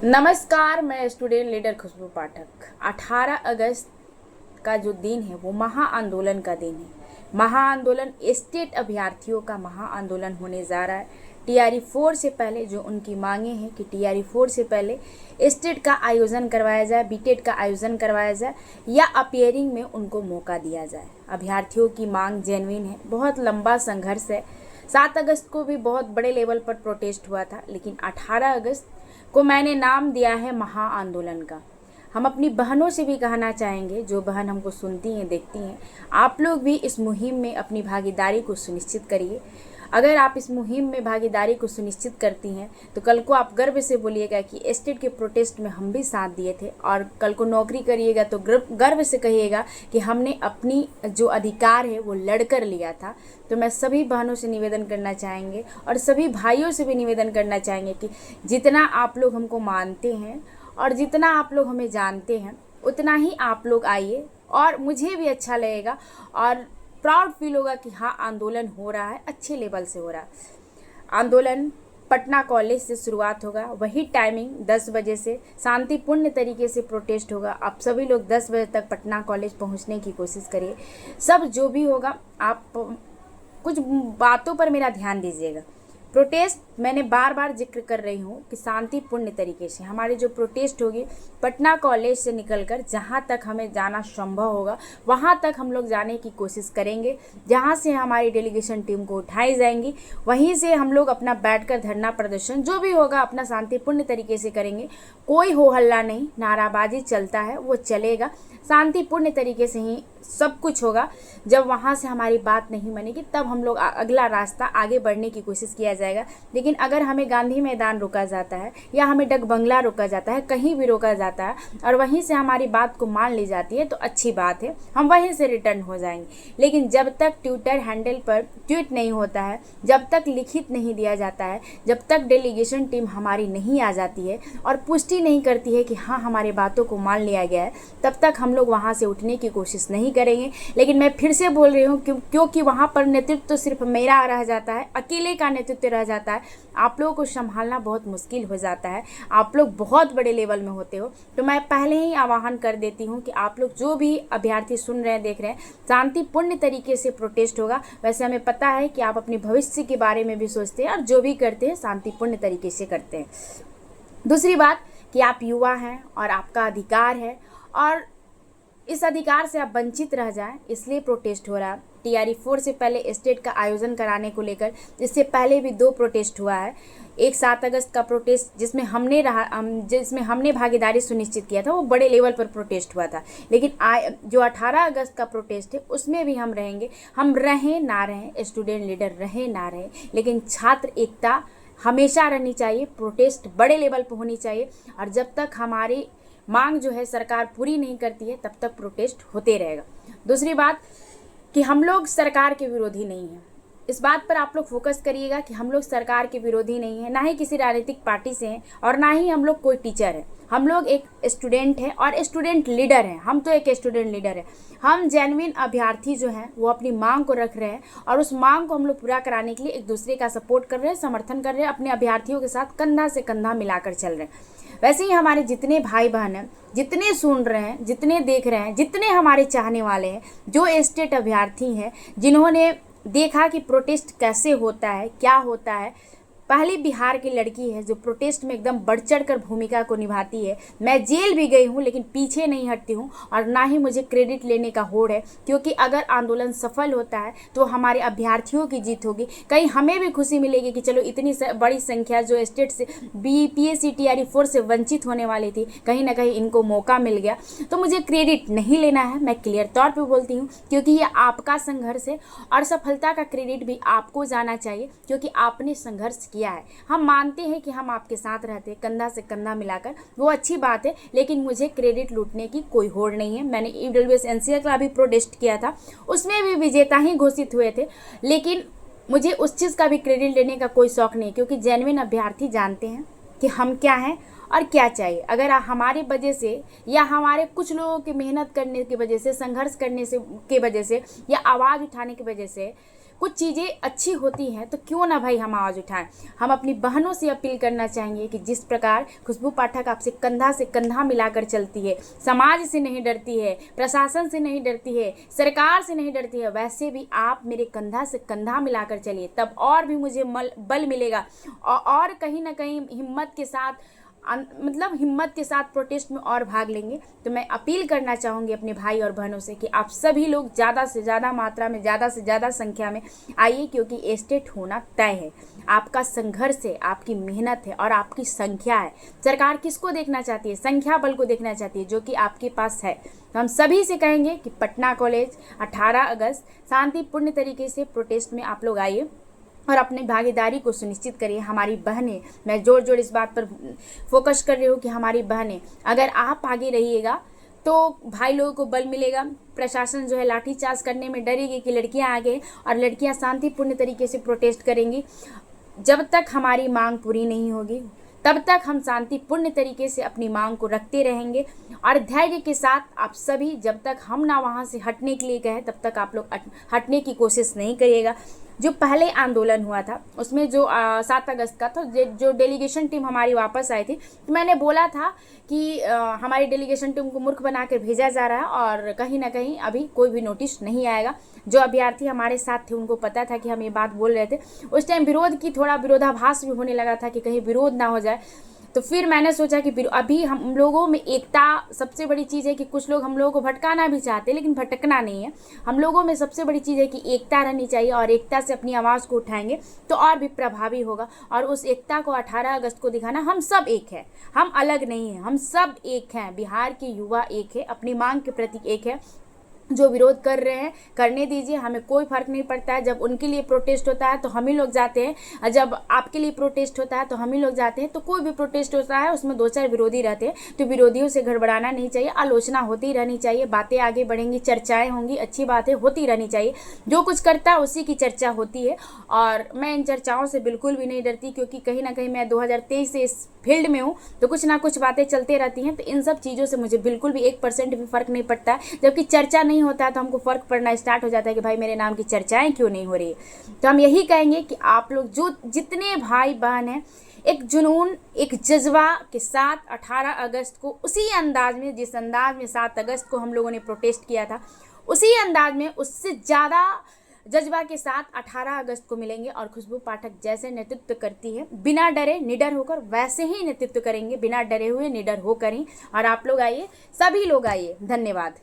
नमस्कार, मैं student leader खुशबू पाठक। 18 अगस्त का जो दिन है वो महाआंदोलन का दिन है। महाआंदोलन स्टेट अभ्यर्थियों का महाआंदोलन होने जा रहा है। टीआरई 4 से पहले जो उनकी मांगे हैं कि टीआरई 4 से पहले स्टेट का आयोजन करवाया जाए, बीटेट का आयोजन करवाया जाए या अपियरिंग में उनको मौका दिया जाए। अभ्यर्थियों की मांग जेन्युइन है, बहुत लंबा संघर्ष है। 7 अगस्त को भी बहुत बड़े लेवल पर प्रोटेस्ट हुआ था, लेकिन 18 अगस्त को मैंने नाम दिया है महाआंदोलन का। हम अपनी बहनों से भी कहना चाहेंगे, जो बहन हमको सुनती हैं, देखती हैं, आप लोग भी इस मुहिम में अपनी भागीदारी को सुनिश्चित करिए। अगर आप इस मुहिम में भागीदारी को सुनिश्चित करती हैं तो कल को आप गर्व से बोलिएगा कि स्टेट के प्रोटेस्ट में हम भी साथ दिए थे, और कल को नौकरी करिएगा तो गर्व से कहिएगा कि हमने अपनी जो अधिकार है वो लड़कर लिया था। तो मैं सभी बहनों से निवेदन करना चाहेंगे और सभी भाइयों से भी निवेदन करना चाहेंगे कि जितना आप लोग हमको मानते हैं और जितना आप लोग हमें जानते हैं उतना ही आप लोग आइए, और मुझे भी अच्छा लगेगा और प्राउड फील होगा कि हाँ, आंदोलन हो रहा है, अच्छे लेवल से हो रहा है। आंदोलन पटना कॉलेज से शुरुआत होगा, वही टाइमिंग 10 बजे से शांतिपूर्ण तरीके से प्रोटेस्ट होगा। आप सभी लोग 10 बजे तक पटना कॉलेज पहुंचने की कोशिश करिए। सब जो भी होगा, आप कुछ बातों पर मेरा ध्यान दीजिएगा। प्रोटेस्ट मैंने बार बार जिक्र कर रही हूँ कि शांतिपूर्ण तरीके से हमारी जो प्रोटेस्ट होगी, पटना कॉलेज से निकलकर जहाँ तक हमें जाना संभव होगा वहाँ तक हम लोग जाने की कोशिश करेंगे। जहाँ से हमारी डेलीगेशन टीम को उठाई जाएंगी वहीं से हम लोग अपना बैठकर धरना प्रदर्शन जो भी होगा अपना शांतिपूर्ण तरीके से करेंगे। कोई हो हल्ला नहीं, नाराबाजी चलता है वो चलेगा, शांतिपूर्ण तरीके से ही सब कुछ होगा। जब वहाँ से हमारी बात नहीं मानेगी तब हम लोग अगला रास्ता आगे बढ़ने की कोशिश किया जाएगा। लेकिन अगर हमें गांधी मैदान रोका जाता है या हमें डक बंगला रोका जाता है, कहीं भी रोका जाता है और वहीं से हमारी बात को मान ली जाती है तो अच्छी बात है, हम वहीं से रिटर्न हो जाएंगे। लेकिन जब तक ट्विटर हैंडल पर ट्वीट नहीं होता है, जब तक लिखित नहीं दिया जाता है, जब तक डेलीगेशन टीम हमारी नहीं आ जाती है और पुष्टि नहीं करती है कि हाँ हमारी बातों को मान लिया गया है, तब तक हम लोग वहाँ से उठने की कोशिश नहीं करेंगे। लेकिन मैं फिर से बोल रही हूँ क्योंकि वहाँ पर नेतृत्व तो सिर्फ मेरा रह जाता है, अकेले का नेतृत्व रह जाता है। आप लोगों को संभालना बहुत मुश्किल हो जाता है, आप लोग बहुत बड़े लेवल में होते हो। तो मैं पहले ही आह्वान कर देती हूँ कि आप लोग जो भी अभ्यर्थी सुन रहे हैं, देख रहे हैं, शांतिपूर्ण तरीके से प्रोटेस्ट होगा। वैसे हमें पता है कि आप अपने भविष्य के बारे में भी सोचते हैं और जो भी करते हैं शांतिपूर्ण तरीके से करते हैं। दूसरी बात कि आप युवा हैं और आपका अधिकार है और इस अधिकार से आप वंचित रह जाएं, इसलिए प्रोटेस्ट हो रहा है। टीआरई 4 से पहले स्टेट का आयोजन कराने को लेकर इससे पहले भी 2 प्रोटेस्ट हुआ है। एक 7 अगस्त का प्रोटेस्ट जिसमें हमने भागीदारी सुनिश्चित किया था, वो बड़े लेवल पर प्रोटेस्ट हुआ था। लेकिन जो 18 अगस्त का प्रोटेस्ट है उसमें भी हम रहेंगे। हम रहें ना रहें, स्टूडेंट लीडर रहें ना रहें, लेकिन छात्र एकता हमेशा रहनी चाहिए। प्रोटेस्ट बड़े लेवल पर होनी चाहिए और जब तक हमारी मांग जो है सरकार पूरी नहीं करती है तब तक प्रोटेस्ट होते रहेगा। दूसरी बात कि हम लोग सरकार के विरोधी नहीं हैं। इस बात पर आप लोग फोकस करिएगा कि हम लोग सरकार के विरोधी नहीं हैं, ना ही किसी राजनीतिक पार्टी से हैं और ना ही हम लोग कोई टीचर है। हम लोग एक स्टूडेंट हैं और स्टूडेंट लीडर हैं। हम तो एक स्टूडेंट लीडर है। हम जेन्युइन अभ्यर्थी जो हैं वो अपनी मांग को रख रहे हैं और उस मांग को हम लोग पूरा कराने के लिए एक दूसरे का सपोर्ट कर रहे हैं, समर्थन कर रहे हैं, अपने अभ्यर्थियों के साथ कंधा से कंधा मिलाकर चल रहे हैं। वैसे ही हमारे जितने भाई बहन हैं, जितने सुन रहे हैं, जितने देख रहे हैं, जितने हमारे चाहने वाले हैं, जो स्टेट अभ्यर्थी हैं, जिन्होंने देखा कि प्रोटेस्ट कैसे होता है, क्या होता है, पहली बिहार की लड़की है जो प्रोटेस्ट में एकदम बढ़ चढ़ कर भूमिका को निभाती है। मैं जेल भी गई हूँ लेकिन पीछे नहीं हटती हूँ और ना ही मुझे क्रेडिट लेने का होड़ है, क्योंकि अगर आंदोलन सफल होता है तो हमारे अभ्यर्थियों की जीत होगी। कहीं हमें भी खुशी मिलेगी कि चलो इतनी बड़ी संख्या जो स्टेट से बीपीएससी टीआरई 4 से वंचित होने वाली थी, कहीं ना कहीं इनको मौका मिल गया। तो मुझे क्रेडिट नहीं लेना है, मैं क्लियर तौर पर बोलती हूँ, क्योंकि ये आपका संघर्ष है और सफलता का क्रेडिट भी आपको जाना चाहिए क्योंकि आपने संघर्ष किया है। हम मानते हैं कि हम आपके साथ रहते हैं कंधा से कंधा मिलाकर, वो अच्छी बात है, लेकिन मुझे क्रेडिट लूटने की कोई होड़ नहीं है। मैंने ईडब्ल्यूएस एनसीआर का भी प्रोटेस्ट किया था, उसमें भी विजेता ही घोषित हुए थे, लेकिन मुझे उस चीज़ का भी क्रेडिट लेने का कोई शौक नहीं, क्योंकि जेन्युइन अभ्यर्थी जानते हैं कि हम क्या हैं और क्या चाहिए। अगर हमारी वजह से या हमारे कुछ लोगों की मेहनत करने की वजह से, संघर्ष करने से की वजह से या आवाज़ उठाने की वजह से कुछ चीज़ें अच्छी होती हैं तो क्यों ना भाई हम आवाज़ उठाएं। हम अपनी बहनों से अपील करना चाहेंगे कि जिस प्रकार खुशबू पाठक आपसे कंधा से कंधा मिलाकर चलती है, समाज से नहीं डरती है, प्रशासन से नहीं डरती है, सरकार से नहीं डरती है, वैसे भी आप मेरे कंधा से कंधा मिलाकर चलिए, तब और भी मुझे बल मिलेगा और कहीं ना कहीं हिम्मत के साथ मतलब हिम्मत के साथ प्रोटेस्ट में और भाग लेंगे। तो मैं अपील करना चाहूँगी अपने भाई और बहनों से कि आप सभी लोग ज़्यादा से ज़्यादा मात्रा में, ज़्यादा से ज़्यादा संख्या में आइए, क्योंकि एस्टेट होना तय है। आपका संघर्ष है, आपकी मेहनत है और आपकी संख्या है। सरकार किसको देखना चाहती है? संख्या बल को देखना चाहती है, जो कि आपके पास है। तो हम सभी से कहेंगे कि पटना कॉलेज 18 अगस्त शांतिपूर्ण तरीके से प्रोटेस्ट में आप लोग आइए और अपनी भागीदारी को सुनिश्चित करिए। हमारी बहनें, मैं जोर इस बात पर फोकस कर रही हूँ कि हमारी बहनें, अगर आप आगे रहिएगा तो भाई लोगों को बल मिलेगा। प्रशासन जो है लाठीचार्ज करने में डरेगी कि लड़कियां आगे, और लड़कियां शांतिपूर्ण तरीके से प्रोटेस्ट करेंगी। जब तक हमारी मांग पूरी नहीं होगी तब तक हम शांतिपूर्ण तरीके से अपनी मांग को रखते रहेंगे और धैर्य के साथ आप सभी, जब तक हम ना वहाँ से हटने के लिए कहें तब तक आप लोग हटने की कोशिश नहीं करिएगा। जो पहले आंदोलन हुआ था उसमें जो 7 अगस्त का था, जो डेलीगेशन टीम हमारी वापस आई थी, तो मैंने बोला था कि हमारी डेलीगेशन टीम को मूर्ख बनाकर भेजा जा रहा है और कहीं ना कहीं अभी कोई भी नोटिस नहीं आएगा। जो अभ्यर्थी हमारे साथ थे उनको पता था कि हम ये बात बोल रहे थे। उस टाइम विरोध की थोड़ा विरोधाभास भी होने लगा था कि कहीं विरोध ना हो जाए। तो फिर मैंने सोचा कि अभी हम लोगों में एकता सबसे बड़ी चीज़ है कि कुछ लोग हम लोगों को भटकाना भी चाहते हैं लेकिन भटकना नहीं है। हम लोगों में सबसे बड़ी चीज़ है कि एकता रहनी चाहिए और एकता से अपनी आवाज़ को उठाएंगे तो और भी प्रभावी होगा। और उस एकता को 18 अगस्त को दिखाना, हम सब एक हैं, हम अलग नहीं हैं, हम सब एक हैं। बिहार के युवा एक है, अपनी मांग के प्रति एक है। जो विरोध कर रहे हैं करने दीजिए, हमें कोई फर्क नहीं पड़ता है। जब उनके लिए प्रोटेस्ट होता है तो हम ही लोग जाते हैं, जब आपके लिए प्रोटेस्ट होता है तो हम ही लोग जाते हैं। तो कोई भी प्रोटेस्ट होता है उसमें 2-4 विरोधी रहते हैं, तो विरोधियों से गड़बड़ाना नहीं चाहिए। आलोचना होती रहनी चाहिए, बातें आगे बढ़ेंगी, चर्चाएं होंगी, अच्छी बातें होती रहनी चाहिए। जो कुछ करता है उसी की चर्चा होती है और मैं इन चर्चाओं से बिल्कुल भी नहीं डरती, क्योंकि कहीं ना कहीं मैं 2023 से इस फील्ड में हूँ, तो कुछ ना कुछ बातें चलते रहती हैं। तो इन सब चीज़ों से मुझे बिल्कुल भी 1% भी फर्क नहीं पड़ता है। जबकि चर्चा नहीं होता है तो हमको फ़र्क पड़ना स्टार्ट हो जाता है कि भाई मेरे नाम की चर्चाएं क्यों नहीं हो रही। तो हम यही कहेंगे कि आप लोग जो जितने भाई बहन हैं, एक जुनून, एक जज्बा के साथ 18 अगस्त को उसी अंदाज में, जिस अंदाज में 7 अगस्त को हम लोगों ने प्रोटेस्ट किया था, उसी अंदाज में, उससे ज़्यादा जज्बा के साथ 18 अगस्त को मिलेंगे। और खुशबू पाठक जैसे नेतृत्व करती है, बिना डरे निडर होकर, वैसे ही नेतृत्व करेंगे, बिना डरे हुए निडर होकर ही। और आप लोग आइए, सभी लोग आइए। धन्यवाद।